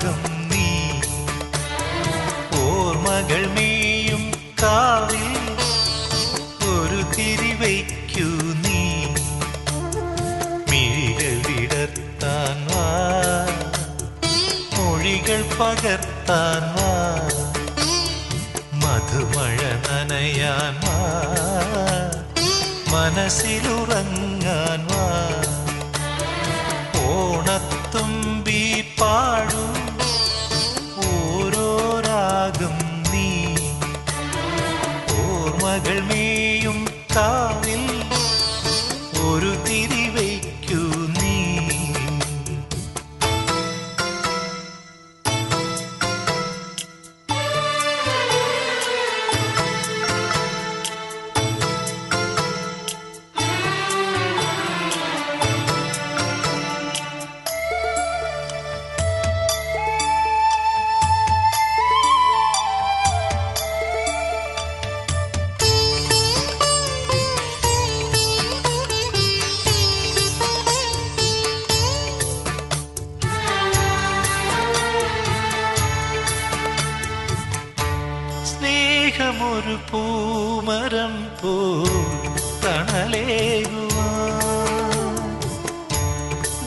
ഓരോരാഗം നീ ഓർമ്മകൾ മേയും കാവിൽ ഒരു തിരിവയ്ക്കൂ നീ മിഴികൾ വിടർത്താൻ വാ മൊഴികൾ പകർത്താൻ വാ മധുമഴ നനയാൻ വാ മനസ്സിലുറങ്ങാൻ വാ ഓണത്തുമ്പി പാടൂ ഓരോ രാഗം നീ ഓർമ്മകൾ മേയും കാവിൽ ഒരു തിരിവയ്ക്കൂ നീ. സ്നേഹമൊരു പൂമരം പോൽ തണലേകുവാൻ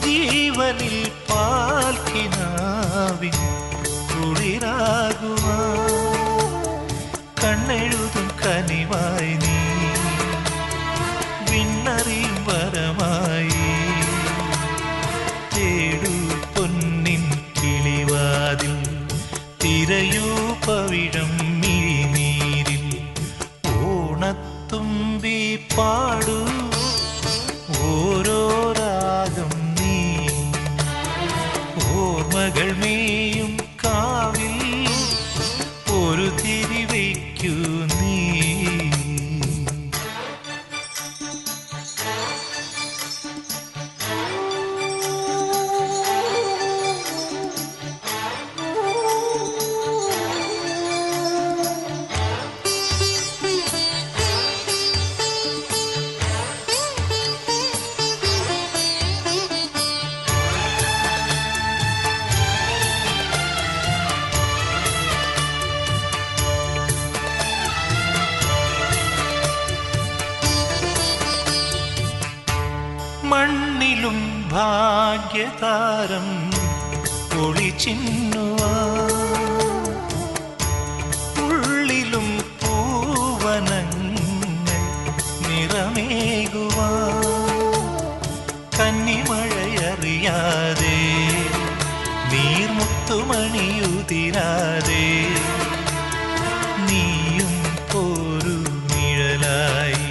ജീവനിൽ പാൽക്കിനാവിൻ കുളിരാകുവാൻ കണ്ണെഴുതും കനിവായി നീ വിണ്ണറിയും വരമായി തേടൂ പൊന്നിൻ കിളിവാതിൽ തിരയൂ പവിഴം മിഴിനീരിൽ ഓണത്തുമ്പി പാടൂ ഓരോ രാഗം നീ ഓർമ്മകൾ മേയും കാവിൽ ഒരു തിരിവയ്ക്കൂ നീ. മണ്ണിലും ഭാഗ്യതാരം ഒളിച്ചിന്നുവാൻ ഉള്ളിലും പൂവനങ്ങൾ നിറമേകുവാൻ കന്നിമഴയറിയാതെ നീർമുത്തുമണിയുതിരാതെ നീയും ഒരു നിഴലായി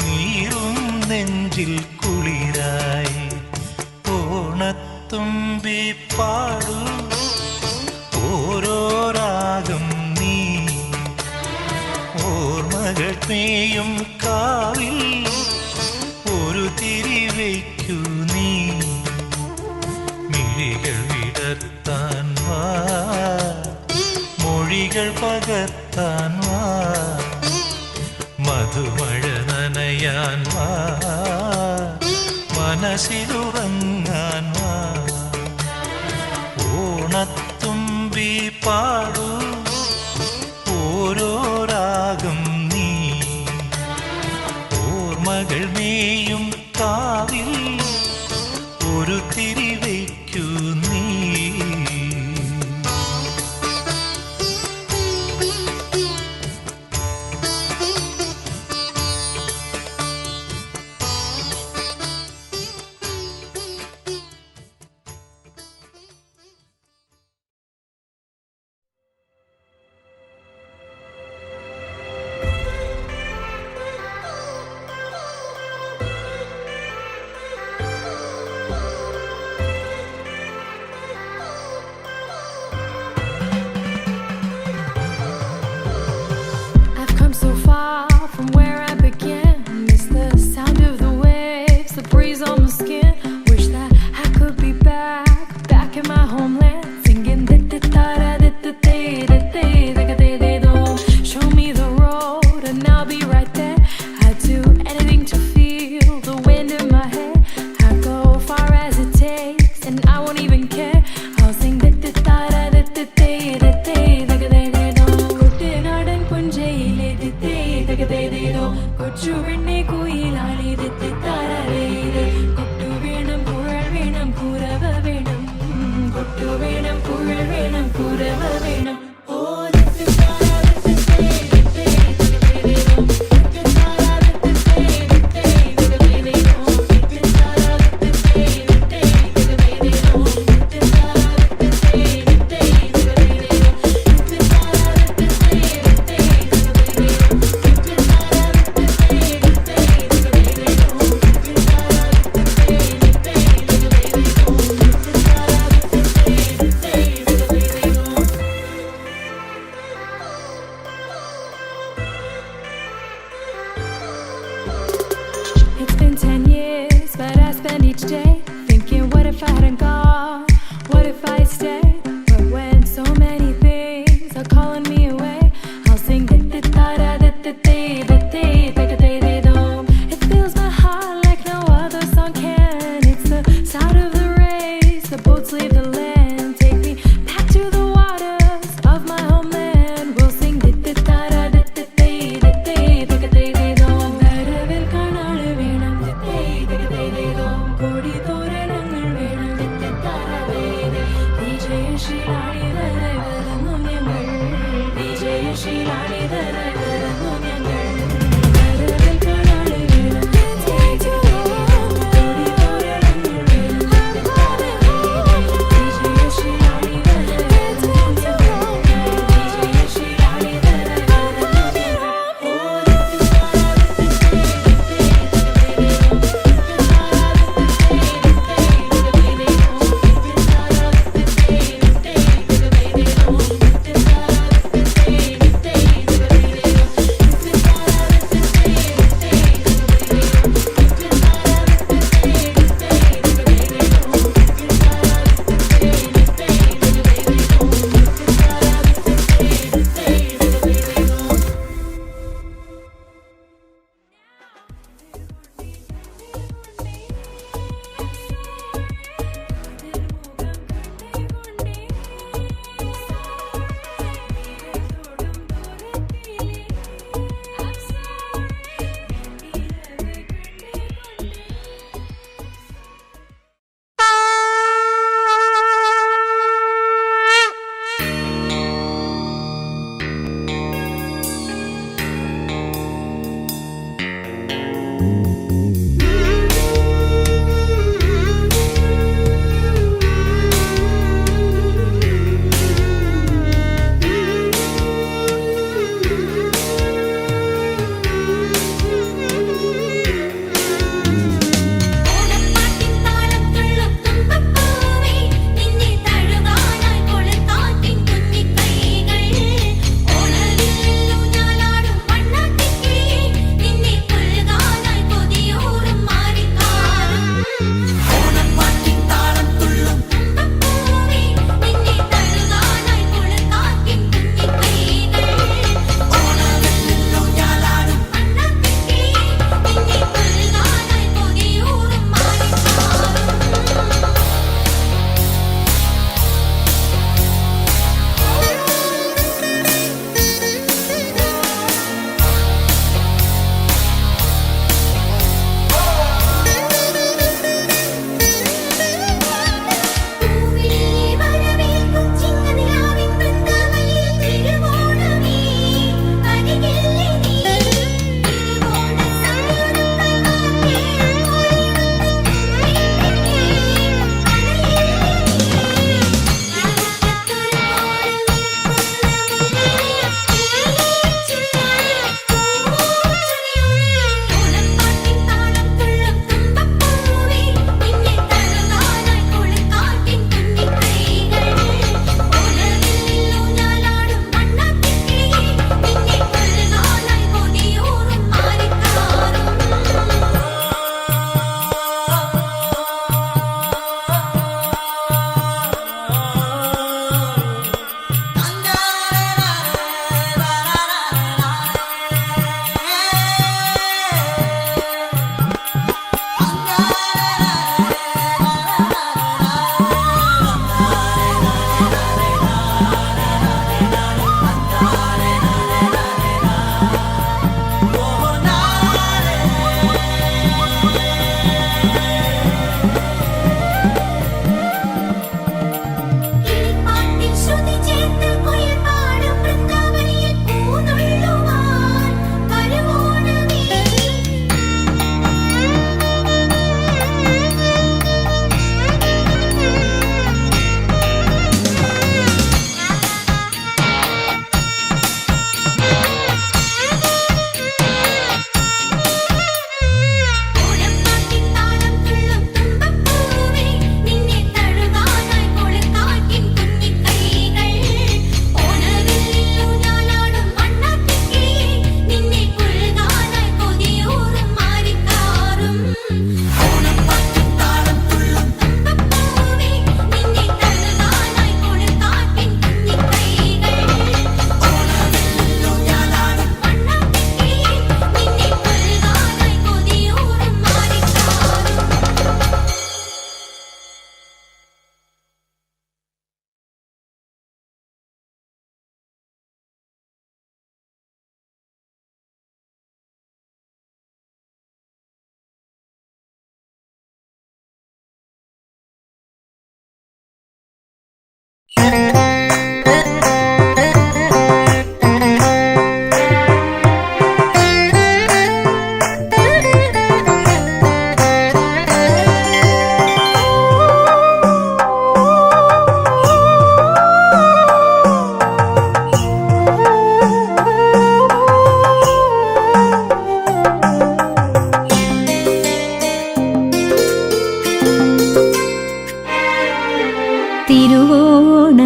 നീറും നെഞ്ചിൽ കുളിരായി ഓണത്തുമ്പി പാടൂ ഓരോ രാഗം നീ ഓർമ്മകൾ മേയും കാവിൽ ഒരു തിരിവയ്ക്കൂ നീ മിഴികൾ വിടർത്താൻ വാ മൊഴികൾ പകർത്താൻ വാ മധുമഴ നനയാൻ വാ മനസ്സിലുറങ്ങാൻ വാ ഓണത്തുമ്പി പാടൂ ഓരോ രാഗം നീ ഓർമ്മകൾ മേയും കാവിൽ ഒരു തിരിവയ്ക്കൂ നീ. വേണം കുഴൽ വേണം കുരവ വേണം It's been 10 years, but I spend each day thinking, what if I hadn't gone? What if I stayed? But when so many things are calling me away, I'll sing it fills my heart like no other song can. It's the sound of the race, the boats leave the land. Take me back to the waters of my homeland. We'll sing വരവിൽ കാണാള് വേണം കൊടി തോരണങ്ങൾ വേണം വിജയശീലാളിതരായി വരുന്നു ഞങ്ങൾ വിജയശീലാളിതരായി വരുന്നു ഞങ്ങൾ വരവിൽ കാണാള് വേണം കൊടി തോരണങ്ങൾ വേണം വിജയശീലാളിതരായി വരുന്നു ഞങ്ങൾ വിജയശീലാളിതരായി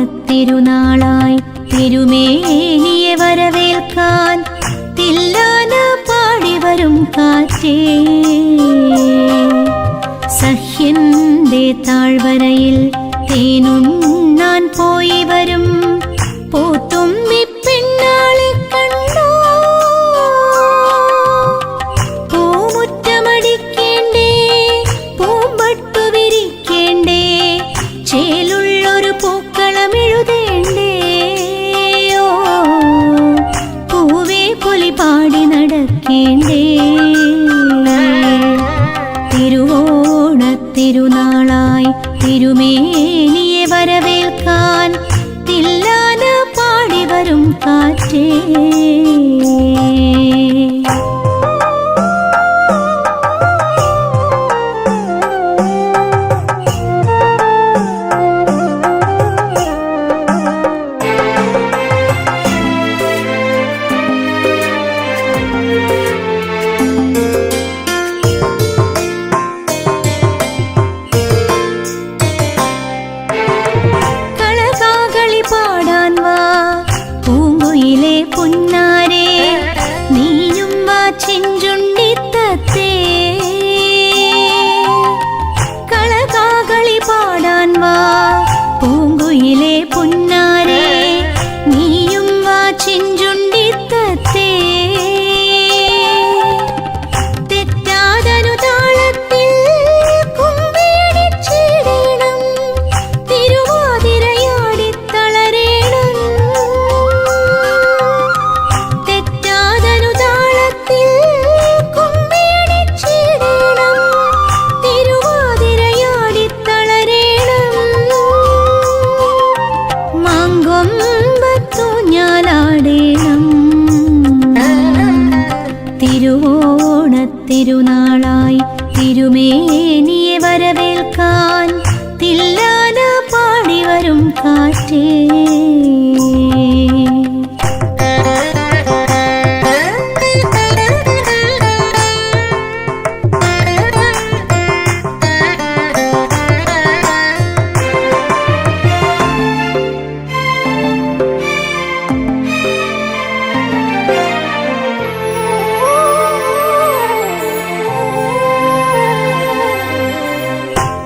തിരുവോണത്തിരുനാളായി തിരുമേനിയെ വരവേൽക്കാൻ തില്ലാന പാടി വരും കാറ്റേ, സഹ്യന്റെ താഴ്വരയിൽ തേനുണ്ണാൻ പോയി വരും പൂത്തുമ്പി പെണ്ണാളെ കണ്ടോ, പൂമുറ്റമടിക്കേണ്ടേ പൂമ്പട്ടു വിരിക്കേണ്ടേ ചേലുള്ളൊരു പൂക്കളമെഴുതേണ്ടേ, ഓ പൂവേ പൊലി പാടി നടക്കേണ്ടേ. തിരുവോണത്തിരുനാളായി തിരുമേനിയെ വരവേൽക്കാൻ തില്ലാന പാടി വരും കാറ്റേ. പാടാൻ വാ പൂങ്കുയിലെ പുന്നാരേ, നീയും വാ ചെഞ്ചുണ്ടിത്തത്തേ. കളകാകളി പാടാൻ വാ പൂങ്കുയിലെ പുന്നാരേ, നീയും വാ ചെഞ്ചുണ്ടിത്തത്തേ. തെറ്റാതനു താളത്തിൽ കുമ്പിയടിച്ചിടണം, തിരുവാതിരയാടി തളരേണം. തെറ്റാതനു താളത്തിൽ കുമ്പിയടിച്ചിടണം, തിരുവാതിരയാടി തളരേണം. മാങ്കൊമ്പത്തൂഞ്ഞാലാടേണം. തിരുവോണത്തിരുനാളായി തിരുമേനിയെ വരവേൽക്കാൻ തില്ലാന പാടി വരും കാറ്റേ.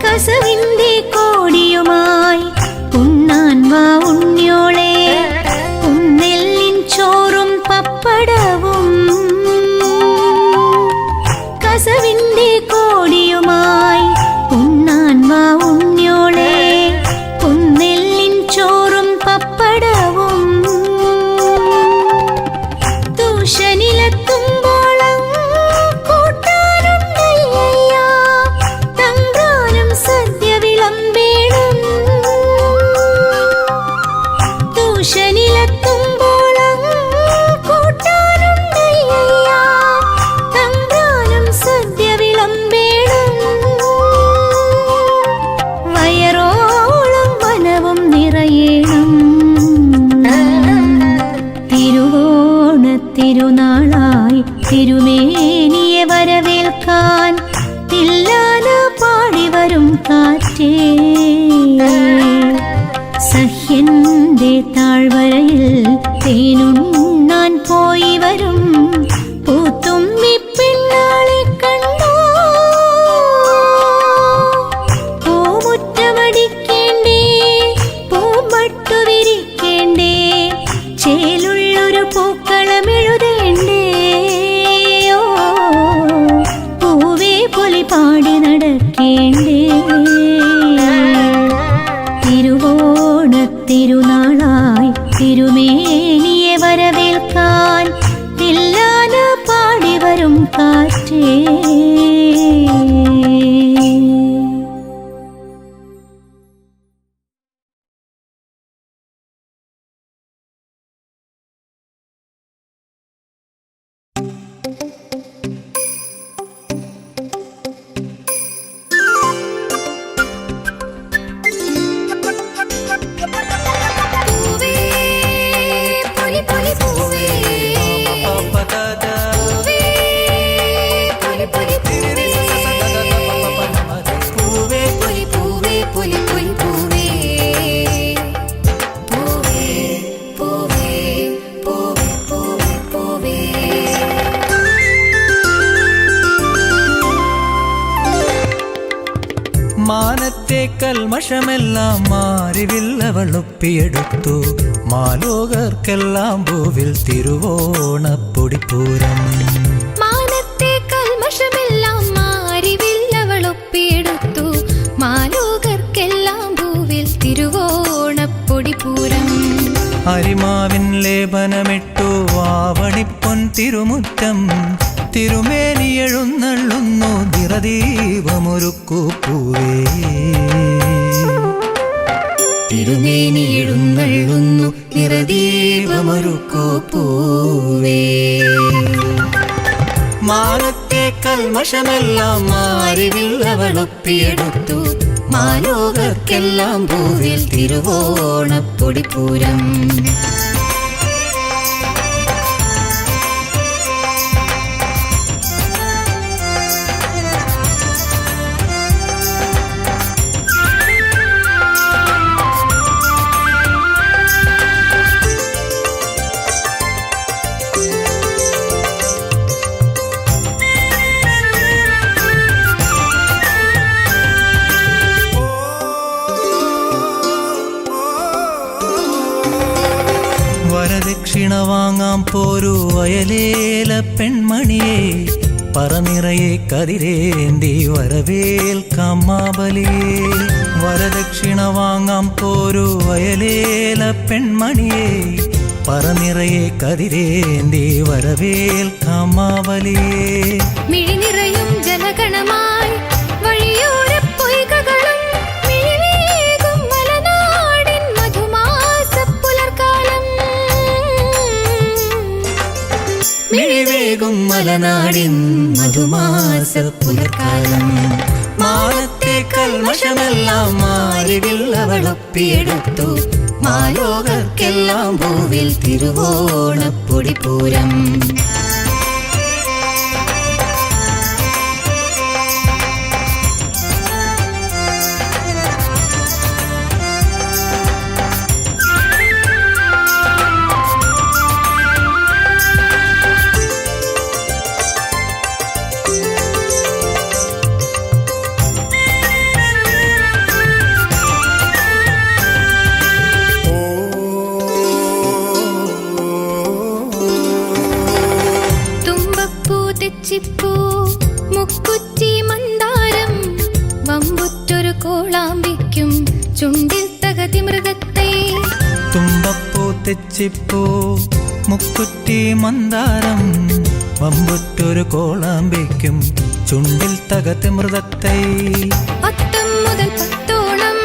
കസവിന്റെ കോടിയുമായി ഉണ്ണാൻ വാ ഉണ്ണിയോളെ, ഉന്നെല്ലിൻ ചോറും പപ്പടവും. കസവിന്റെ കോടിയുമായി ഉണ്ണാൻ വാ ഉണ്ണിയോളെ, ഉന്നെല്ലിൻ ചോറും പപ്പടവും. തൂഷനിലെത്തുമ്പോളം കൂട്ടാനുണ്ടയ്യ, തമ്പ്രാനും സദ്യ വിളമ്പേണം. തൂഷനിലെത്തുമ്പോളം കൂട്ടാനുണ്ടയ്യ, തമ്പ്രാനും സദ്യ വിളമ്പേണം. വയറോളം വനവും നിറയേണം. തിരുവോണത്തിരുനാളായി തിരുമേനിയെ വരവേൽക്കാൻ തില്ലാന പാടി വരും കാറ്റേ, സഹ്യന്റെ താഴ്വരയിൽ തേനുണ്ണാൻ പോയി വരും പൂത്തുമ്പി പെണ്ണാളെ കണ്ടോ, പൂമുറ്റമടിക്കേണ്ടേ പൂമ്പട്ടു വിരിക്കേണ്ടേ ചേലുള്ളൊരു പൂക്കളമെഴുതേണ്ടേ, ഓ പൂവേ പൊലി പാടി നടക്കേണ്ടേ. തിരുവോണത്തിരുനാളായി തിരുമേനിയെ വരവേൽക്കാൻ തില്ലാന പാടി വരും കാറ്റേ. കൽമഷമെല്ലാം മാറിവില്ലവളൊപ്പിയെടുത്തു മാലോകർക്കെല്ലാം പൂവിൽ തിരുവോണപ്പൊടിപ്പൂരം. മാനത്തെ കൽമഷമെല്ലാം മാറിവില്ലവളൊപ്പിയെടുത്തു മാലോകർക്കെല്ലാം പൂവിൽ തിരുവോണപ്പൊടിപ്പൂരം. അരിമാവിൻ ലേപനമിട്ടു വാവണിപ്പൊൻ തിരുമുറ്റം തിരുമേനി എഴുന്നള്ളുന്നു നിറദീപമൊരുക്കൂ പൂവേ. തിരുമേനി എഴുന്നള്ളുന്നു നിറദീപമൊരുക്കൂ പൂവേ. മാനത്തെ കൽമഷമെല്ലാം മാറിവില്ലവളൊപ്പിയെടുത്തു മാലോകർക്കെല്ലാം പൂവിൽ തിരുവോണപ്പൊടിപ്പൂരം. വരദക്ഷിണ വാങ്ങാം പോരു വയലേല പെൺമണിയെ പറനിറയെ കതിരേന്തി വരവേൽക്കാം മാബലിയെ. വരദക്ഷിണ വാങ്ങാം പോരു വയലേല പെൺമണിയെ പറനിറയെ കതിരേന്തി വരവേൽക്കാം മാബലിയെ. മിഴിനിറയും ജലഗണമായി വഴിയോര പൊയ്കകളും മിഴിവേകും മലനാടിൻ മധുമാസ പുലർക്കാലം. മിഴിവേകും മലനാടിൻ മധുമാസ പുലർക്കാലം. മാനത്തെ കൽമഷമെല്ലാം മാറിവില്ലവളൊപ്പിയെടുത്തു മാലോകർക്കെല്ലാം പൂവിൽ തിരുവോണപ്പൊടിപ്പൂരം. തെച്ചിപ്പൂ മുക്കുറ്റി മന്ദാരം വമ്പുറ്റൊരു കോളാമ്പിക്കും ചുണ്ടിൽ തകതി മൃഗത്തെ. തുമ്പപ്പൂ തെച്ചിപ്പൂ മുക്കുറ്റി മന്ദാരം വമ്പുറ്റൊരു കോളാമ്പിക്കും ചുണ്ടിൽ തകതി മൃഗത്തെ. അത്തം മുതൽ പത്തോളം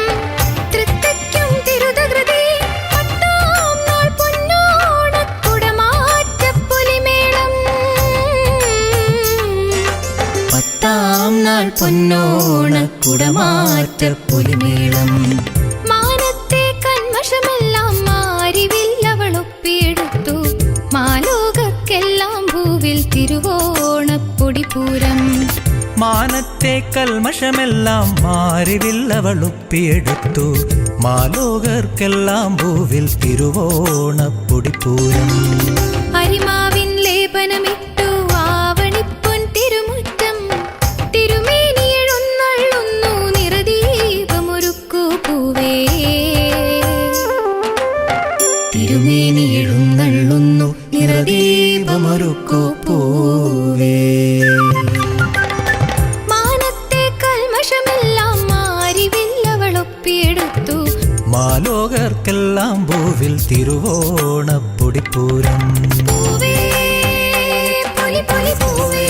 തൃത്തയ്ക്കും തിരുതകൃതി പത്താം നാൾ പൊന്നോണക്കുടമാറ്റപ്പൊലിമേളം. പത്താം നാൾ പൊന്നോണക്കുടമാറ്റപ്പൊലിമേളം. മാനത്തെ കന്മഷമെല്ലാം മാറിവില്ലവളൊപ്പിയെടുത്തു മാലോകർക്കെല്ലാം ഭൂവിൽ തിരുവോണപ്പൊടിപ്പൂരം. മാനത്തെ കൽമഷമെല്ലാം മാറിവില്ലവളൊപ്പിയെടുത്തു മാലോകർക്കെല്ലാം ഭൂവിൽ തിരുവോണപ്പൊടിപ്പൂരം. അരിമാവിൻ ലേപനമിട്ടു ആവണിപ്പൊൻ തിരുമുറ്റം തിരുമേനി എഴുന്നള്ളുന്നു നിറദീപമൊരുക്കൂ പൂവേ. തിരുമേനി എഴുന്നള്ളുന്നു നിറദീപമൊരുക്കൂ പൂവേ. മാനത്തെ കൽമഷമെല്ലാം മാറിവില്ലവളൊപ്പിയെടുത്തു മാലോകർക്കെല്ലാം ഭൂവിൽ തിരുവോണപ്പൊടിപ്പൂരം. പൂവേ പൊലി പൊലി പൂവേ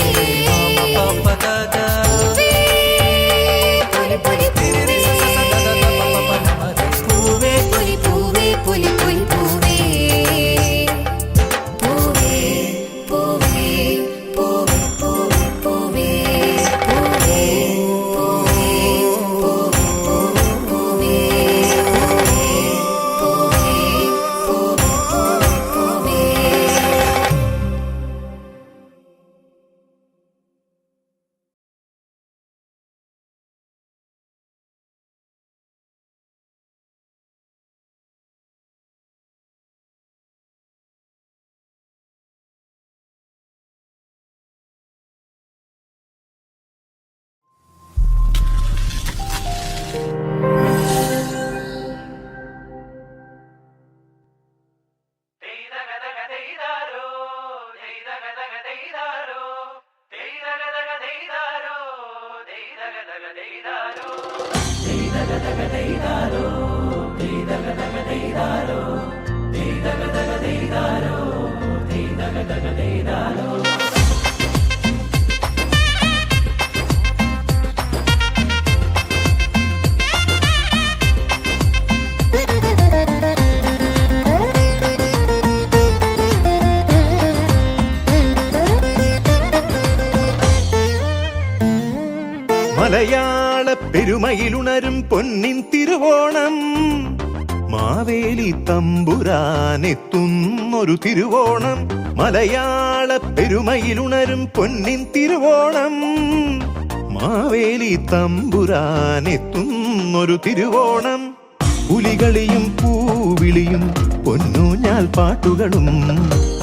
പൂവേ പൊലി പൊലി പൂവേ പൂവേ പൊലി പൂവേ പൊലി പൊലി പൂവേ പൂവേ പൂവേ പൂവേ പൂവേ പൂവേ പൂവേ പൂവേ പൂവേ. മലയാള പെരുമയിലുണരും പൊന്നിൻ തിരുവോണം, മാവേലി തമ്പുരാനെത്തുന്നൊരു തിരുവോണം. മലയാള പെരുമയിലുണരും പൊന്നിൻ തിരുവോണം, മാവേലി തമ്പുരാനെത്തുന്നൊരു തിരുവോണം. പുലികളിയും പൂവിളിയും പൊന്നൂഞ്ഞാൽ പാട്ടുകളും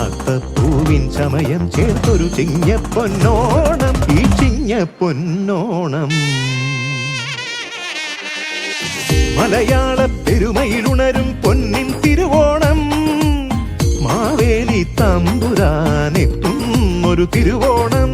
അത്തപ്പൂവിൻ ചമയം ചേർത്തൊരു ചിങ്ങപ്പൊന്നോണം, ഈ ചിങ്ങപ്പൊന്നോണം. മലയാള പെരുമയിലുണരും പൊന്നിൻ തിരുവോണം, മാവേലി തമ്പുരാനെത്തുന്നൊരു തിരുവോണം.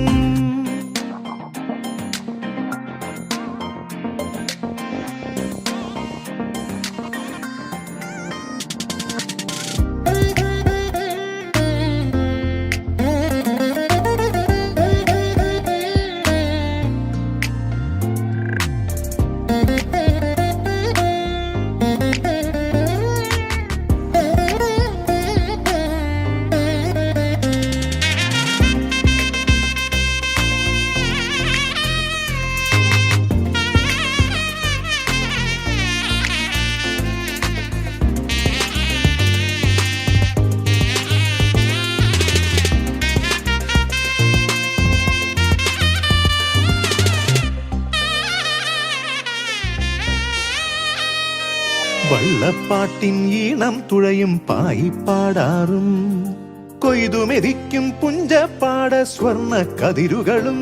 വള്ളപ്പാട്ടിൻ ഈണം തുഴയും പായിപ്പാടാറും കൊയ്തുമെതിക്കും പുഞ്ചപ്പാട സ്വർണ്ണ കതിരുകളും.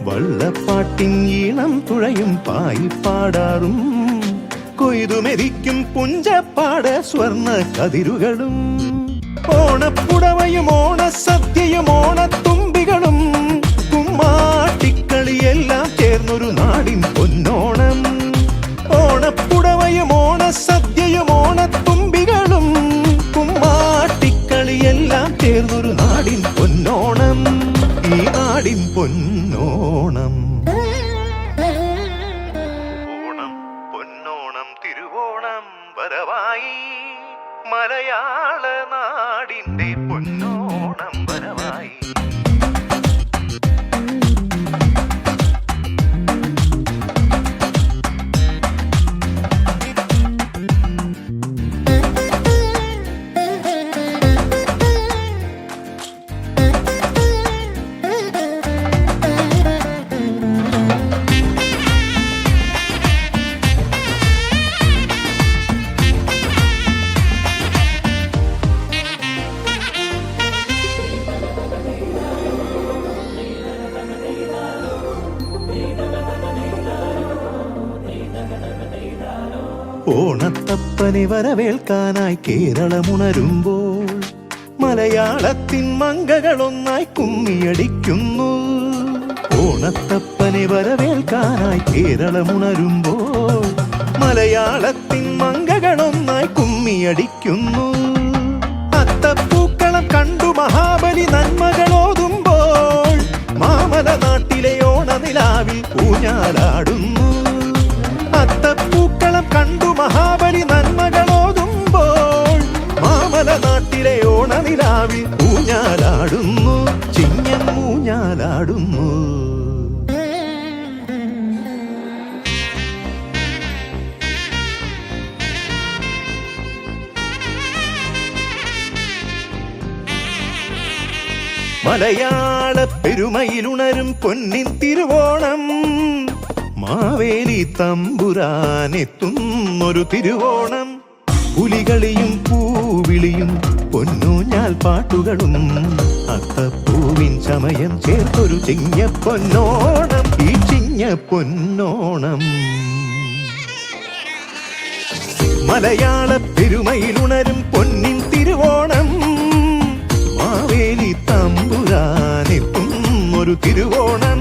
വള്ളപ്പാട്ടിൻ ഈണം തുഴയും പായിപ്പാടാറും കൊയ്തുമെതിക്കും പുഞ്ചപ്പാട സ്വർണ്ണ കതിരുകളും. ഓണപ്പുടവയും ഓണസദ്യയും ഓണത്തുമ്പികളും കുമ്മാട്ടിക്കളിയെല്ലാം ചേർന്നൊരു നാടിൻ പൊന്നോണം. ഓണപ്പുടവയും ഓണസദ്യയും ഓണത്തുമ്പികളും കുമ്മാട്ടിക്കളിയെല്ലാം ചേർന്നൊരു നാടിൻ പൊന്നോണം, ഈ നാടിൻ പൊന്നോണം. ഓണം പൊന്നോണം തിരുവോണം വരവായി, മലയാള നാടിന്റെ പൊന്നോണം വരവായി. ഓണത്തപ്പനെ വരവേൽക്കാനായി കേരളമുണരുമ്പോൾ മലയാളത്തിൻ മങ്കകളൊന്നായി കുമ്മിയടിക്കുന്നു. ഓണത്തപ്പനെ വരവേൽക്കാനായി കേരളമുണരുമ്പോൾ മലയാളത്തിൻ മങ്കകളൊന്നായി കുമ്മിയടിക്കുന്നു. അത്തപ്പൂക്കളം കണ്ടു മഹാബലി നന്മകളോതുമ്പോൾ മാമല നാട്ടിലെ ഓണനിലാവിൽ ഊഞ്ഞാലാടുന്നു. അത്തപ്പൂക്കളം കണ്ടു മഹാബലി നന്മകളോതുമ്പോൾ മാമല നാട്ടിലെ ഓണനിലാവിൽ ഊഞ്ഞാലാടുന്നു, ചിങ്ങം ഊഞ്ഞാലാടുന്നു. മലയാള പെരുമയിലുണരും പൊന്നിൻ തിരുവോണം, മാവേലി തമ്പുരാനെത്തുന്നൊരു തിരുവോണം. പുലികളിയും പൂവിളിയും പൊന്നൂഞ്ഞാൽ പാട്ടുകളും അത്തപ്പൂവിൻ ചമയം ചേർത്തൊരു ചിങ്ങപ്പൊന്നോണം, ഈ ചിങ്ങപ്പൊന്നോണം. മലയാള പെരുമയിലുണരും പൊന്നിൻ തിരുവോണം, മാവേലി തമ്പുരാനെത്തുന്നൊരു തിരുവോണം.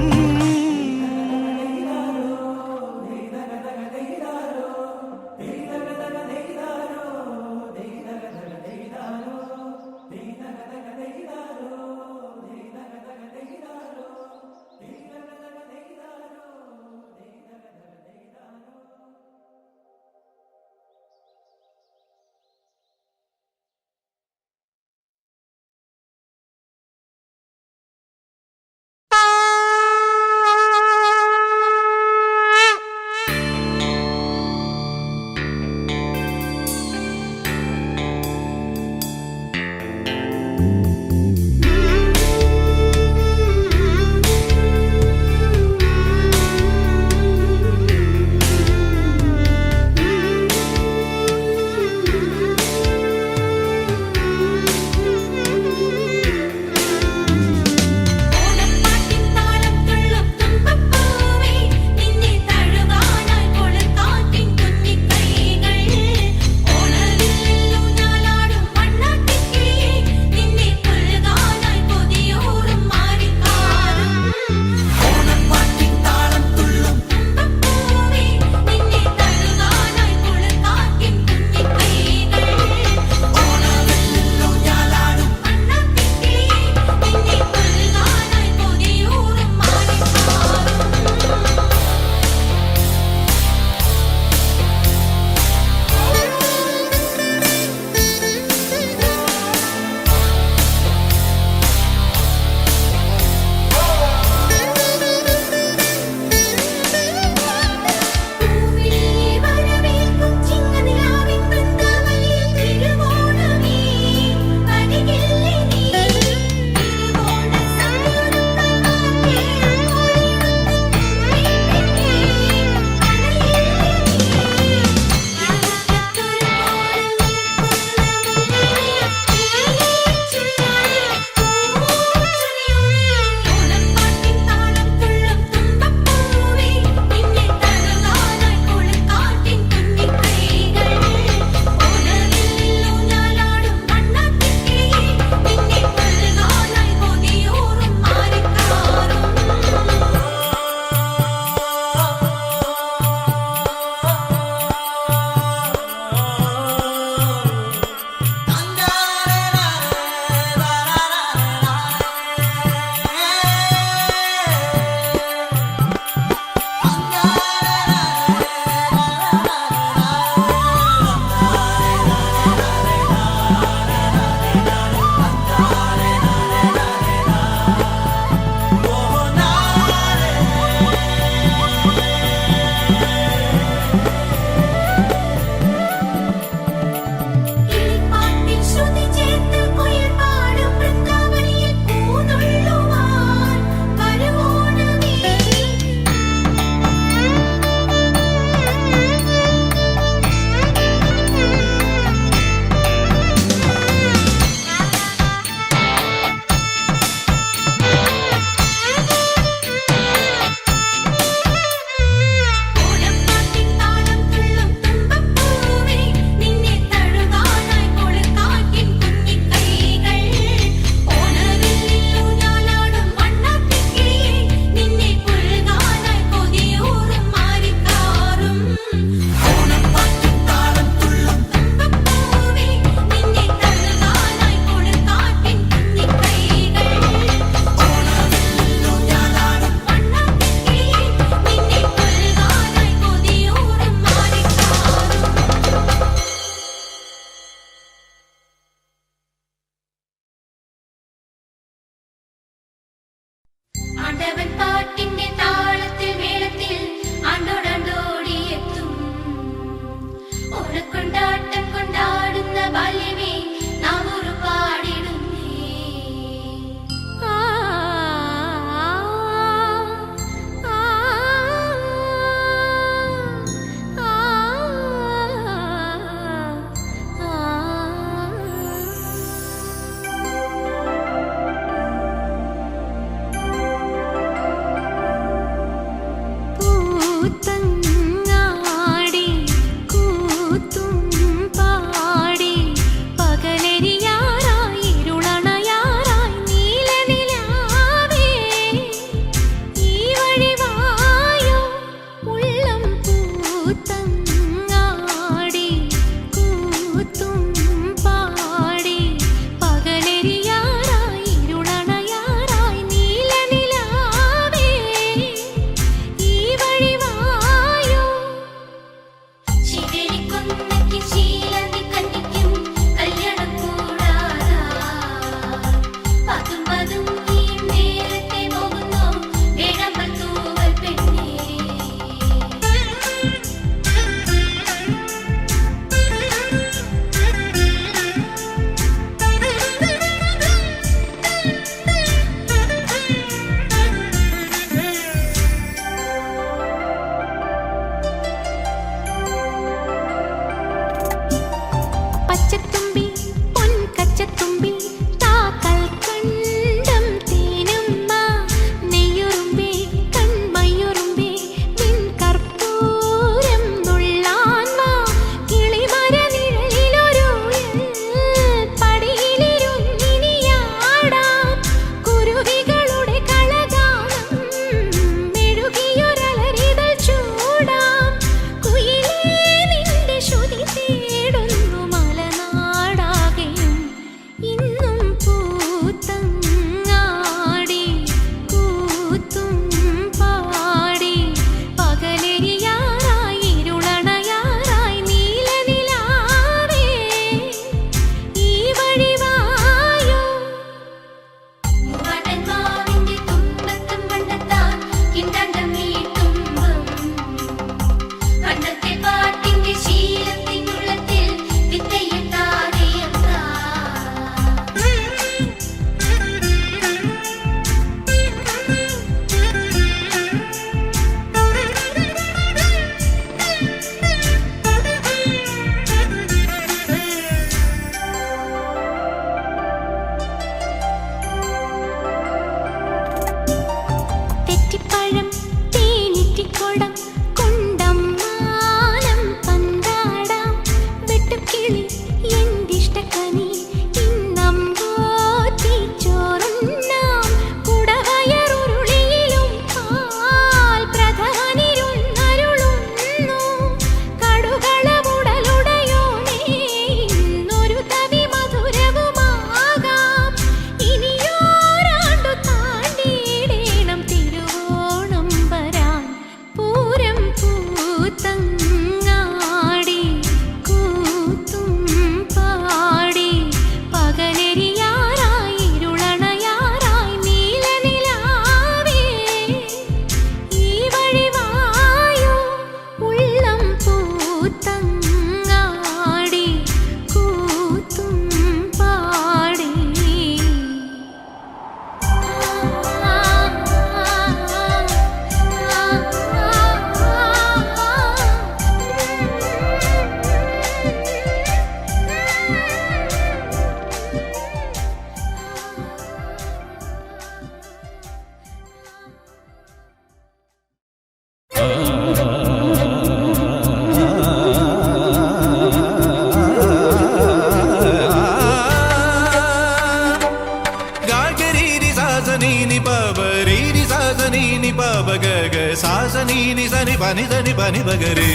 പബ ഗ സാ സ നീ നി സ നി പ നി സ നി പ നി പ ഗ രേ.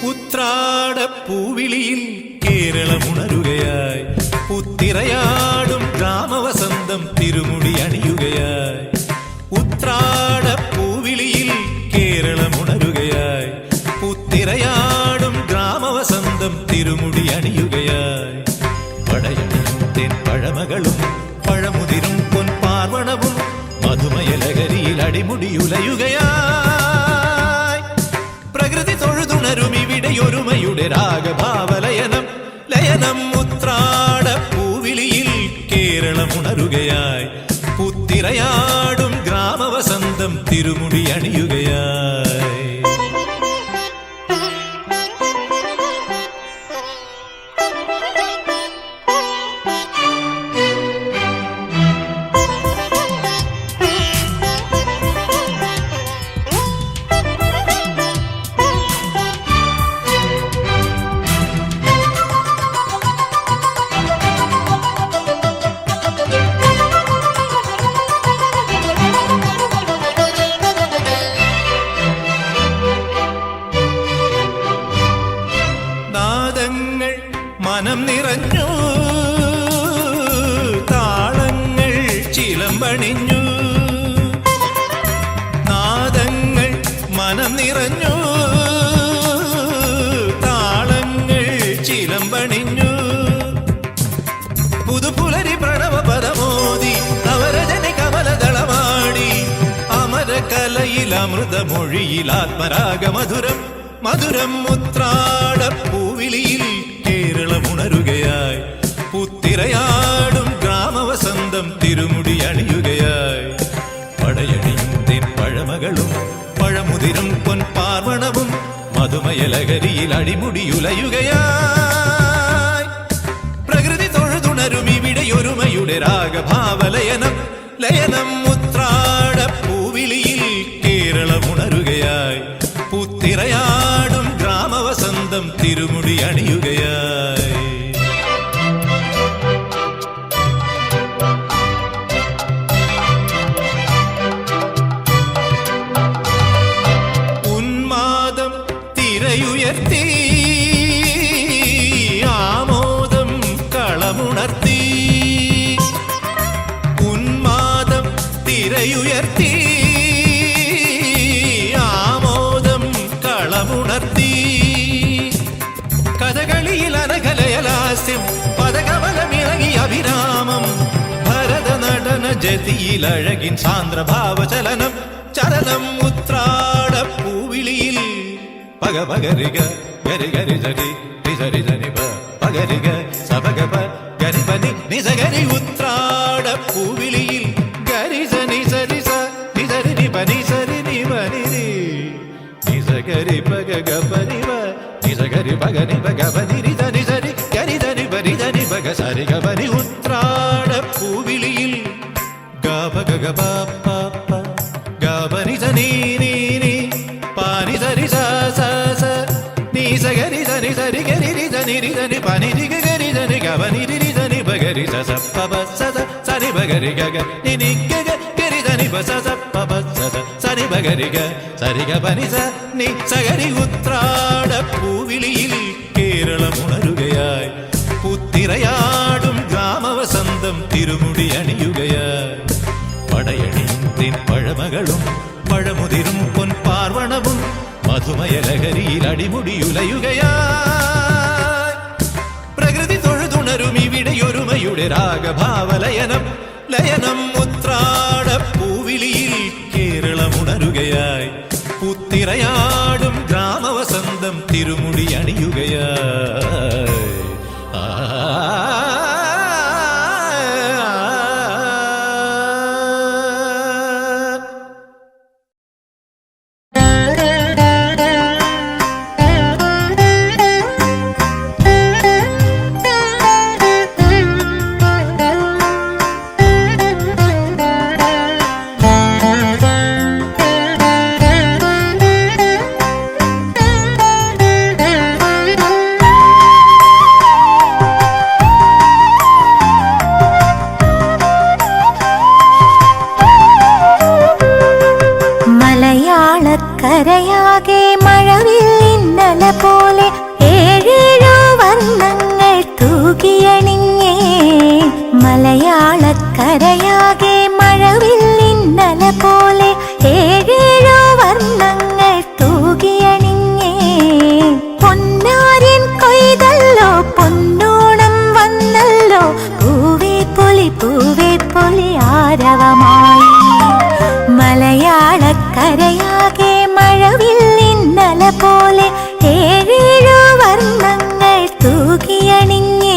ഉത്രാടപ്പൂവിളിയിൽ കേരളമുണരുകയായി, പുത്തിരയാടും ഗ്രാമവസന്തം തിരുമുടി അണിയുകയായി. ഉത്രാടപ്പൂവിളിയിൽ കേരളമുണരുകയായി, പുത്തിരയാടും ഗ്രാമവസന്തം തിരുമുടി അണിയുകയായി. പടയണിയും തെൻ പഴമകളും പഴമുതിരും പൊൻപാർവണവും മധുമയ ലഹരിയിൽ അടിമുടിയുലയുകയായി. പ്രകൃതി തൊഴുതുണരും ഇവിടെയൊരുമയുടെ രാഗഭാവലയനം ലയനം. ഉത്രാടപ്പൂവിളിയിൽ കേരളമുണരുകയായി, പുത്തിരയാടും ഗ്രാമവസന്തം തിരുമുടി അണിയുകയായി. മനം നിറഞ്ഞു, താളങ്ങൾ ചിലമ്പണിഞ്ഞു. നാദങ്ങൾ മനം നിറഞ്ഞു, താളങ്ങൾ ചിലമ്പണിഞ്ഞു. പുതുപുലരി പ്രണവ പദമോദി നവരജനി കമലദളമാടി. അമരകലയിൽ അമൃതമൊഴിയിൽ ആത്മരാഗമധുരം മധുരം. ഉത്രാടപ്പൂവിളിയിൽ കേരളമുണരുകയായി, പുത്തിരയാടും ഗ്രാമവസന്തം തിരുമുടി അണിയുകയായി. പടയണിയും തെൻ പഴമകളും പഴമുതിരും പൊൻപാർവണവും മധുമയ ലഹരിയിൽ അടിമുടിയുലയുകയായി. പ്രകൃതി തൊഴുതുണരും ഇവിടെയൊരുമയുടെ രാഗഭാവലയനം ലയനം. ഉത്രാടപ്പൂവിളിയിൽ കേരളമുണരുകയായി, പുത്തിരയാടും ഗ്രാമവസന്തം തിരുമുടി അണിയുകയായി. ഉന്മാദം തിരയുയർത്തി, ആമോദം കളമുണർത്തി. ഉന്മാദം തിരയുയർത്തി, ആമോദം കളമുണർത്തി. കഥകളിയിൽ അനകലയലാസ്യം പദകമലമിറങ്ങി അഭിരാമം. ഭരതനടന ജതിയിൽ അഴകിൻ സാന്ദ്രഭാവചലനം ചലനം. ഉത്രാടപ്പൂവിളിയിൽ പഗ പഗരിക ഗരി ഗരി ജരി രിസരി ജനി പഗരിക സപഗപ ഗരി പനി നിസഗരി. ഉത്രാടപ്പൂവിളിയിൽ ഗരി സനി സരി സ നിസരി നി പനി സരി നി പനി രി നിസഗരി പഗ ഗപനി വ നിസഗരി പഗനി പഗ പനി രി ധനി സരി ഗരി ധനി പനി ധനി പഗ സരി ഗപനി. ഉത്രാടപ്പൂവിളിയിൽ ഗപ ഗഗ പ പ പ ഗപനി സനി നി നി പാനി സരി സ സ സ നി സഗരി ധനി സരി ഗരി രി ധനി രി ധനി പനി രി ഗരി ധനി ഗപനി രി രി ധനി പഗരി സ സ പ പ സ സ സനി പഗരി ഗഗ നി നി ഗഗ ഗരി ധനി പ സ സ പ പ സ സ സനി പഗരി ഗ സരി ഗ പനി സ നി സഗരി. ഉത്രാടപ്പൂവിളിയിൽ കേരളമുണരുകയായി, പുത്തിരയാടും ഗ്രാമവസന്തം തിരുമുടി അണിയുകയായി. പടയണിയും തെൻ പഴമകളും പഴമുതിരും പൊൻപാർവണവും മധുമയ ലഹരിയിൽ അടിമുടിയുലയുകയായി. പ്രകൃതി തൊഴുതുണരും ഇവിടെയൊരുമയുടെ രാഗഭാവലയനം ലയനം. ഉത്രാടപ്പൂവിളിയിൽ കേരളമുണരുകയായി, പുത്തിരയാടും ഗ്രാമവസന്തം തിരുമുടി അണിയുകയായി. കരയാകെ മഴവില്ലിന്നല പോലെ ഏഴേഴോ വർണ്ണങ്ങൾ തൂകിയണിഞ്ഞേ. മലയാളക്കരയാകെ മഴവില്ലിന്നല പോലെ ഏഴേഴോ വർണ്ണങ്ങൾ തൂകിയണിഞ്ഞേ. പൊന്നാര്യൻ കൊയ്തല്ലോ പൊന്നോണം വന്നല്ലോ പൂവേ പൊലി ആരവമായി. മലയാളക്കരയാകെ മഴവില്ലിന്നല പോലെ ഏഴേഴോ വർണ്ണങ്ങൾ തൂകിയണിഞ്ഞേ.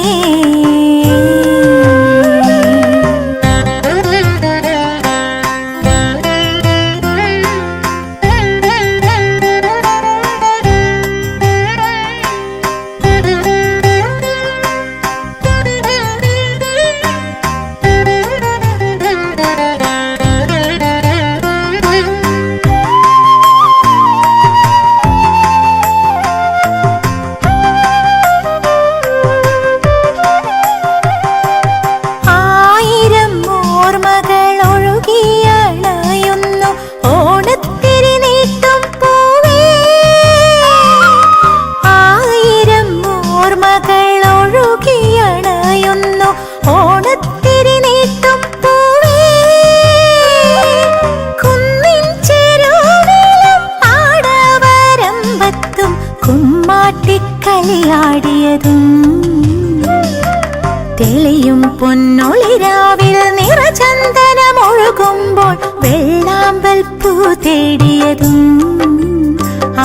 തെളിയും പൊന്നൊളിരാവിൽ നിറചന്ദനമൊഴുകുമ്പോൾ വെള്ളാമ്പൽ പൂ തേടിയതും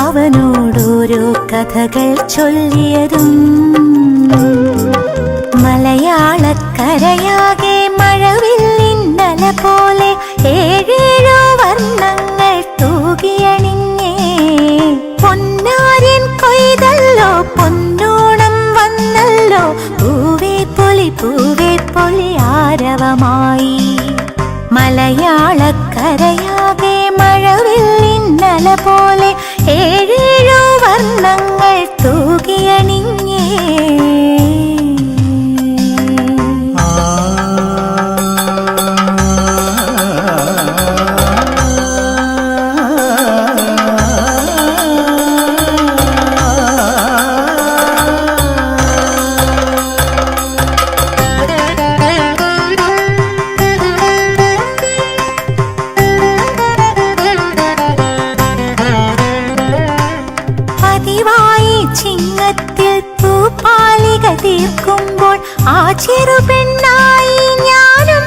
അവനോടോരോ കഥകൾ ചൊല്ലിയതും. മലയാളക്കരയാകെ മഴവില്ലിന്നല പോലെ ഏഴേഴോ വർണ്ണങ്ങൾ തൂകിയണിഞ്ഞേ. പൊന്നാര്യൻ കൊയ്തല്ലോ പൊന്നോണം വന്നല്ലോ പൂവേ പൊലി ആരവമായി. മലയാളക്കരയാകെ മഴവില്ലിന്നല പോലെ ഏഴേഴോ വർണ്ണങ്ങൾ തൂകിയണിഞ്ഞേ. ചിങ്ങത്തിൽ പൂപ്പാലിക തീർക്കുമ്പോൾ ആ ചെറുപെണ്ണായി ഞാനും.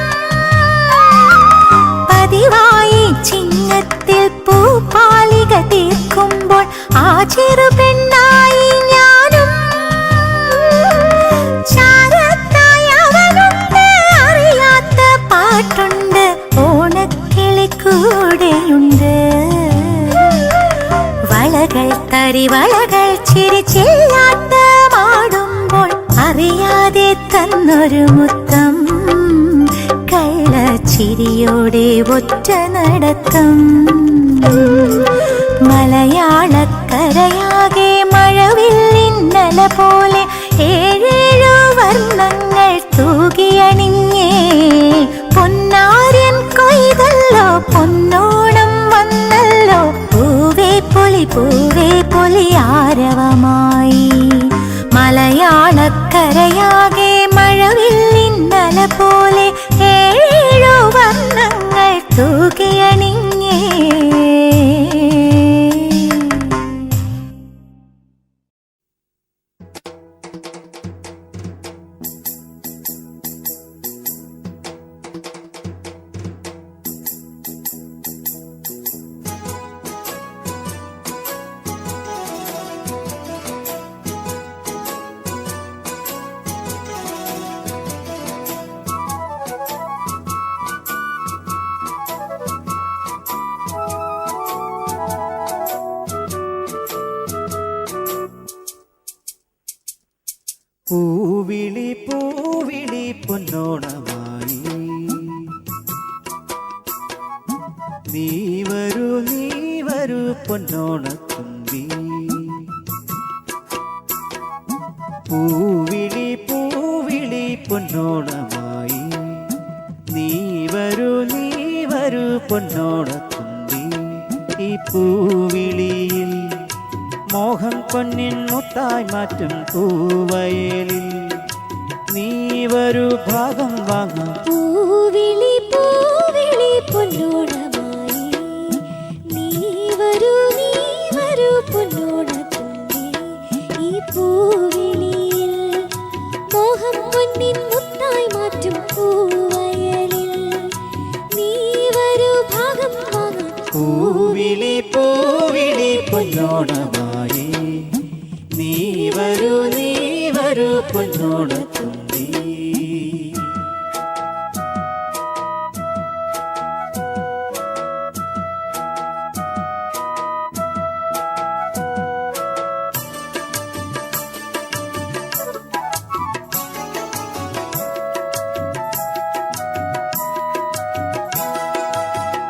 പതിവായി ചിങ്ങത്തിൽ പൂപ്പാലിക തീർക്കുമ്പോൾ ആ ചെറുപെണ്ണായി ഞാനും. ചാരത്തായി അവനുണ്ട് അറിയാത്ത പാട്ടുണ്ട് ഓണക്കിളിക്കൂടെയുണ്ട്. വളകൾ തരിവളകൾ ചിരിച്ചില്ലാട്ടമാടുമ്പോൾ അറിയാതെ തന്നൊരു മുത്തം കള്ളച്ചിരിയോടെ ഒറ്റ നടത്തം. മലയാളക്കരയാകെ മഴവില്ലിന്നല പോലെ ഏഴേഴോ വർണ്ണങ്ങൾ തൂകിയണിഞ്ഞേ. പൊന്നാര്യൻ കൊയ്തല്ലോ പൊന്നോണം വന്നല്ലോ പൂവേ പൊലി ആരവമായി. മലയാളക്കരയാകെ മഴവില്ലിന്നല പോലെ ഏഴേഴോ വർണ്ണങ്ങൾ തൂകിയണിഞ്ഞേ. പൂവിളി പൂവിളി പൊന്നോണമായി നീ വരൂ പൊന്നോണത്തുമ്പി. പൂവിളി പൂവിളി പൊന്നോണമായി നീ വരൂ പൊന്നോണത്തുമ്പി. ഈ പൂവിളിയിൽ മോഹം പൊന്നിൻ മുത്തായി മാറ്റും പൂവയലിൽ നീ വരൂ ഭാഗം വാങ്ങാം. പൂവിളി പൂവിളി പൊന്നോണമായി നീ വരൂ പൊന്നോണത്തുമ്പി. ഈ പൂവിളിയിൽ മോഹം പൊന്നിൻ മുത്തായി മാറ്റും പൂവയലിൽ നീ വരൂ ഭാഗം വാങ്ങാൻ. പൂവിളി പൂവിളി പൊന്നോണമായി നീ വരൂ പൊന്നോണത്തുമ്പി.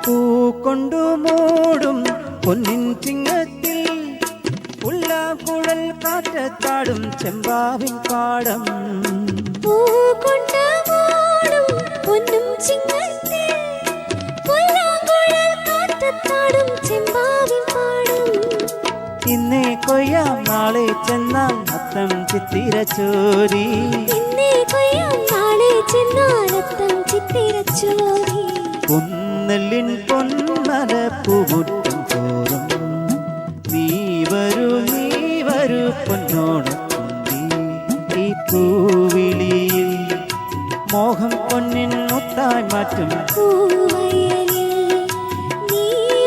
പൂക്കൊണ്ടു മൂടും പൊന്നിൻ ചിങ്ങത്തിൽ ഉല്ലാക്കുഴൽ കാറ്റത്താടും ചെമ്പാവിൻ പാടം. പൂകൊണ്ട് മൂടും പൊന്നും ചിങ്ങത്തിൽ പുല്ലാങ്കുഴൽ കാറ്റത്താടും ചെമ്പാവിൻ പാടം. ഇന്നേ കൊയ്യാം നാളെ ചെന്നാൽ അത്തം ചിത്തിരച്ചോരി. ഇന്നേ കൊയ്യാം നാളെ ചെന്നാലത്തം ചിത്തിരച്ചോരി. പൊന്നെല്ലിൻ പൊന്മല പൂമുറ്റം തോറും നീ വരൂ പൊന്നോണത്തുമ്പി. ഈ പൂവിളിയിൽ മോഹം പൊന്നിൻ മുത്തായി മാറ്റും പൂവയലിൽ നീ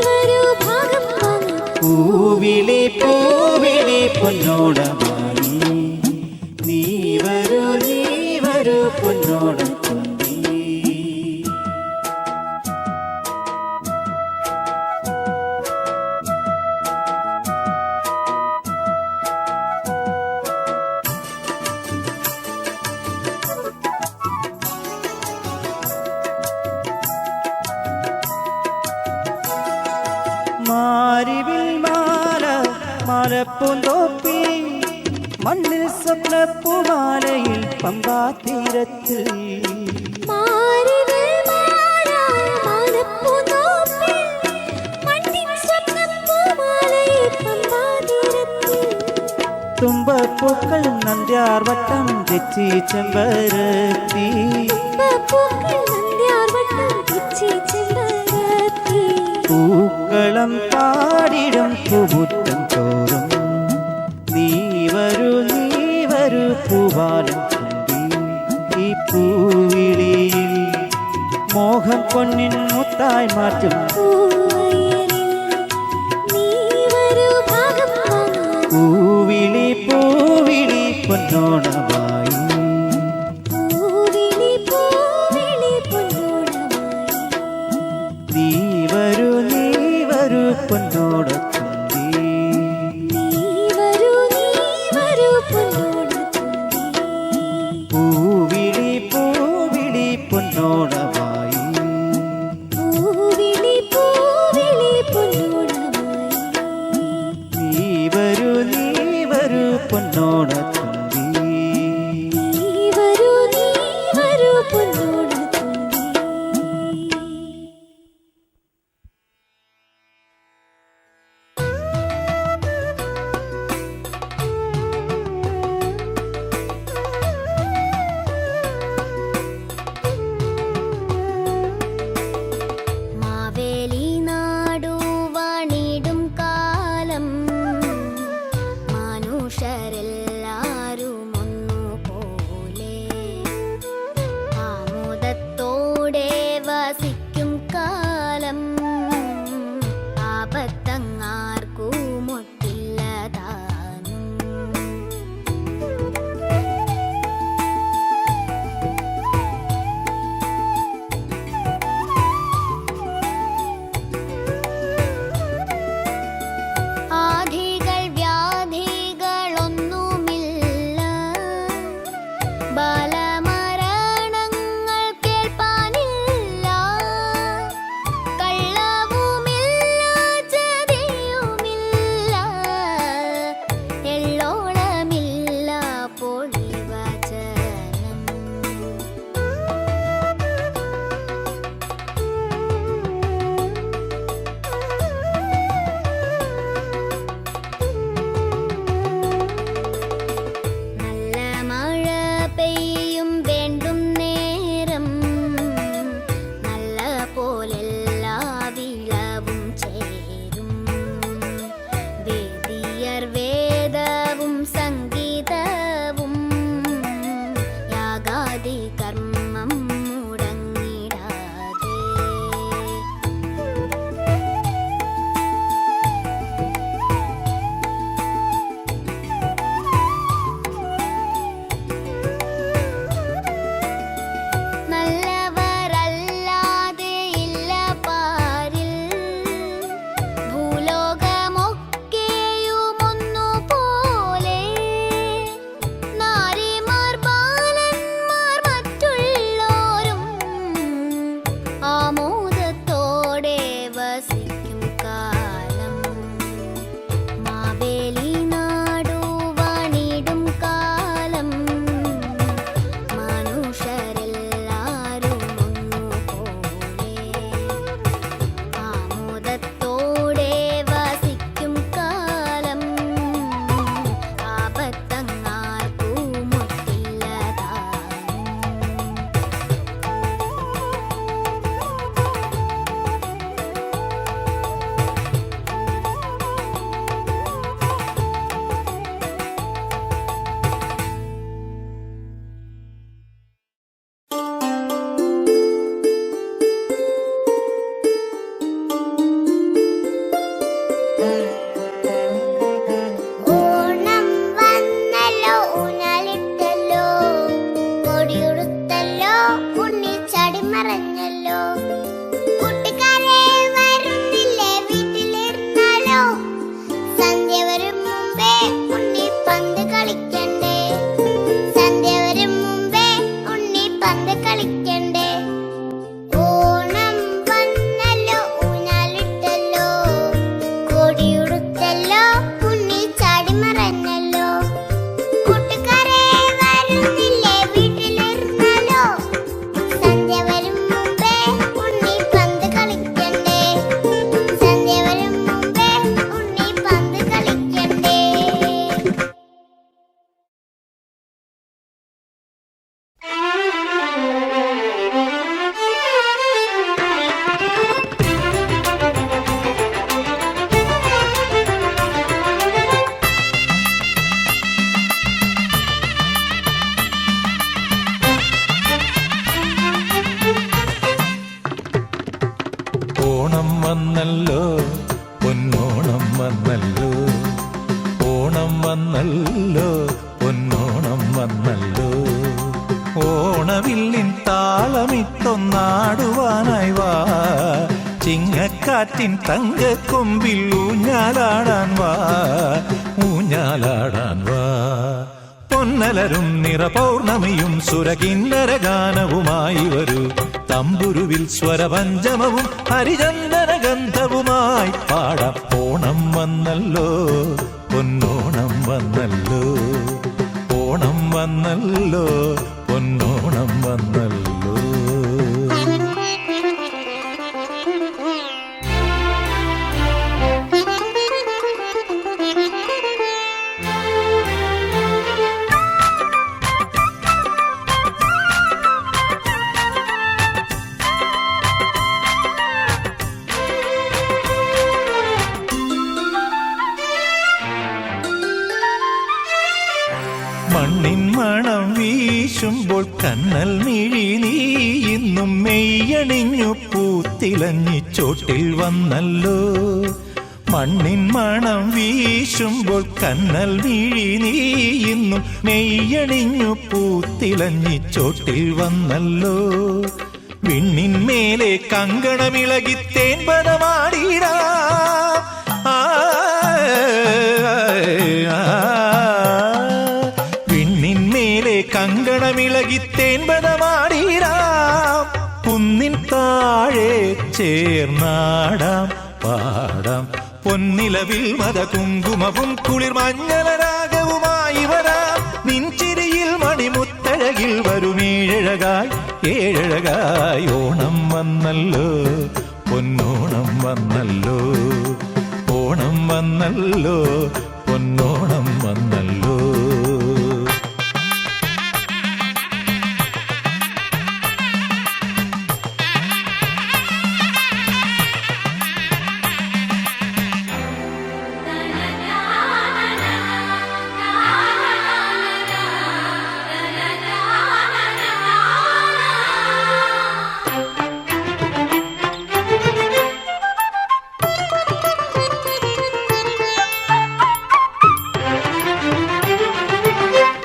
വരൂ ഭാഗം വാങ്ങാൻ. പൂവിളി പൂവിളി പൊന്നോണമായി നീ വരൂ പൊന്നോണത്തുമ്പി. മാരിവിൽ മാലപ്പൂന്തോപ്പിൽ മണ്ണിൽ സ്വപ്നപ്പൂമാലയിൽ പമ്പാതീരത്തിൽ. മാരിവിൽ മാലായ മാലപ്പൂന്തോപ്പിൽ മണ്ണിൻ സ്വപ്നപ്പൂമാലയിൽ പമ്പാതീരത്തിൽ. തുമ്പപ്പൂക്കൾ നന്ദ്യാർ വട്ടം തെച്ചി ചെമ്പരത്തി. തുമ്പപ്പൂക്കൾ നന്ദ്യാർ വട്ടം തെച്ചി ചെമ്പരത്തി. പൂക്കളം പാടിടും പൂമുറ്റം തോറും നീ വരൂ പൂവാലം തുമ്പി. ഈ പൂവിളിയിൽ മോഹം പൊന്നിൻ മുത്തായി മാറ്റും പൂവയലിൽ നീ വരൂ ഭാഗം വാങ്ങാൻ. പൂവിളി പൂവിളി പൊന്നോണമായി പൂവിളി പൂവിളി പൊന്നോണമായി നീ വരൂ പൊന്നോണത്തുമ്പി. നീ വരൂ പൊന്നോണത്തുമ്പി. പൂവിളി പൂവിളി പൊന്നോണമായി പൂവിളി പൂവിളി പൊന്നോണമായി നീ വരൂ പൊന്നോണത്തുമ്പി. വന്നല്ലോ പൊന്നോണം വന്നല്ലോ ഓണവില്ലിൻ താളമിട്ടൊന്നാടുവാനായി വാ ചിങ്ങക്കാറ്റിൻ തങ്കക്കൊമ്പിൽ ഊഞ്ഞാലാടാൻ വാ ഊഞ്ഞാലാടാൻ വാ പൊന്നലരും നിറപൗർണമിയും സുരകിന്നര ഗാനവുമായി വരൂ തമ്പുരുവിൽ സ്വരപഞ്ചമവും ഹരിചന്ദന ഗന്ധവുമായി പാടാം ഓണം വന്നല്ലോ പൊന്നോണം വന്നല്ലോ ഓണം വന്നല്ലോ പൊന്നോണം വന്നല്ലോ മണ്ണിൻ മണം വീശുമ്പോൾ കണ്ണൽ മിഴി നീ ഇന്നും മെയ്യണിഞ്ഞു പൂത്തിലഞ്ഞി ചോട്ടിൽ വന്നല്ലോ മണ്ണിൻ മണം വീശുമ്പോൾ കണ്ണൽ മിഴി നീ ഇന്നും മെയ്യണിഞ്ഞു പൂത്തിലഞ്ഞി ചോട്ടിൽ വന്നല്ലോ വിണ്ണിന്മേലെ കങ്കണമിളകി തേൻപദമാടിടാ കങ്കണമിളകി തേൻപദമാടിടാം കുന്നിൻ താഴെ ചേർന്നാടാം പാടാം പൊന്നിലവിൽ മത കുങ്കുമവും കുളിർ മഞ്ഞളരാഗവുമായി വരാം നിൻചിരിയിൽ മണിമുത്തഴകിൽ വരുമേഴഴകായി ഏഴഴകായി ഓണം വന്നല്ലോ പൊന്നോണം വന്നല്ലോ ഓണം വന്നല്ലോ പൊന്നോണം വന്നല്ലോ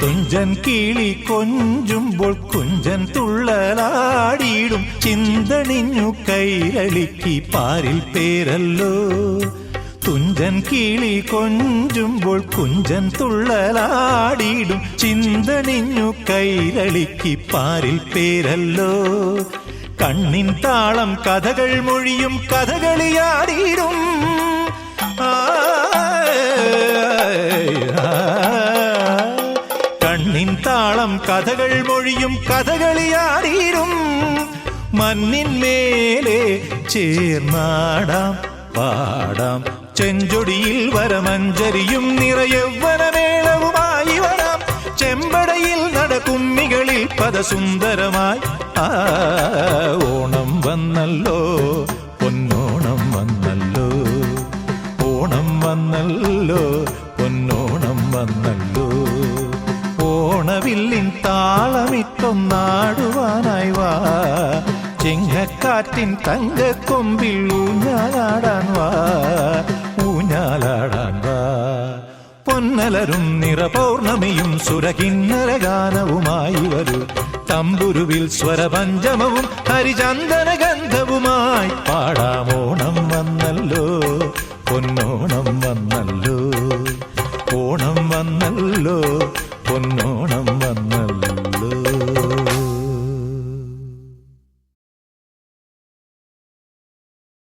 കുഞ്ചൻ കിളി കൊഞ്ചുമ്പോൾ കുഞ്ചൻ തുള്ളലാടിയിടും ചിന്തണിഞ്ഞു കൈരളിക്ക് പാരിൽ പേരല്ലോ തുഞ്ചൻ കിളി കൊഞ്ചുമ്പോൾ കുഞ്ചൻ തുള്ളലാടിയിടും ചിന്തണിഞ്ഞു കൈരളിക്ക് പാരിൽ പേരല്ലോ കണ്ണിൻ താളം കഥകൾ മൊഴിയും കഥകളിയാടിയിടും കണ്ണിൻ താളം കഥകൾ മൊഴിയും കഥകളിയാടിയിടും മണ്ണിന്മേലെ ചേർന്നാടാം പാടാം ചെഞ്ചൊടിയിൽ വരമഞ്ചരിയും നിറയൗവനമേളവുമായി വരാം ചെമ്പടയിൽ നടകുമ്മികളിൽ പദസുന്ദരമായി ഓണം വന്നല്ലോ പൊന്നോണം വന്നല്ലോ ഓണം വന്നല്ലോ പൊന്നോണം വന്നല്ലോ ഓണവില്ലിൻ താളമിട്ടൊന്നാടുവാനായി വാ ചിങ്ങക്കാറ്റിൻ തങ്കക്കൊമ്പിൽ ഊഞ്ഞാലാടാൻ വാ ഊഞ്ഞാലാടാൻ വാ പൊന്നലരും നിറപൗർണമിയും സുരകിന്നര ഗാനവുമായി വരൂ തമ്പുരുവിൽ സ്വരപഞ്ചമവും ഹരിചന്ദന ഗന്ധവുമായി പാടാം ഓണം വന്നല്ലോ പൊന്നോണം വന്നല്ലോ ഓണം വന്നല്ലോ പൊന്നോ